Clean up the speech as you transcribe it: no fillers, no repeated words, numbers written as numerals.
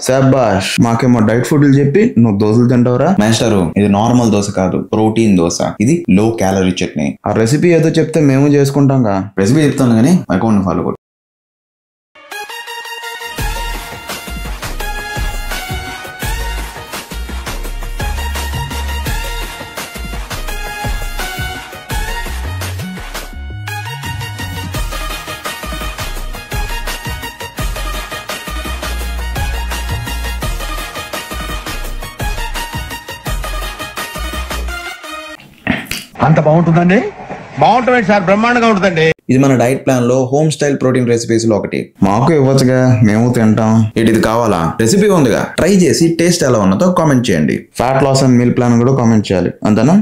శబాష్, మాకేమో డైట్ ఫుడ్లు చెప్పి నువ్వు దోశలు తింటావురా? మాస్టరు, ఇది నార్మల్ దోశ కాదు, ప్రోటీన్ దోశ. ఇది లో క్యాలరీ చట్నీ. ఆ రెసిపీ ఏదో చెప్తే మేము చేసుకుంటాంగా. రెసిపీ చెప్తాను కానీ అకౌంట్ ఫాలో కొట్టు. అంత బాగుంటుందండి? బాగుంటుంది సార్, బ్రహ్మాండంగా ఉంటుందండి. ఇది మన డైట్ ప్లాన్ లో హోమ్ స్టైల్ ప్రోటీన్ రెసిపీస్ లో ఒకటి. మాకు ఇవ్వచ్చుగా, మేము తింటాం. ఇది కావాలా? రెసిపీ ఉందిగా, ట్రై చేసి టేస్ట్ ఎలా ఉన్నదో కామెంట్ చేయండి. Fat loss and meal plan కూడా కామెంట్ చేయాలి, అంతేనా?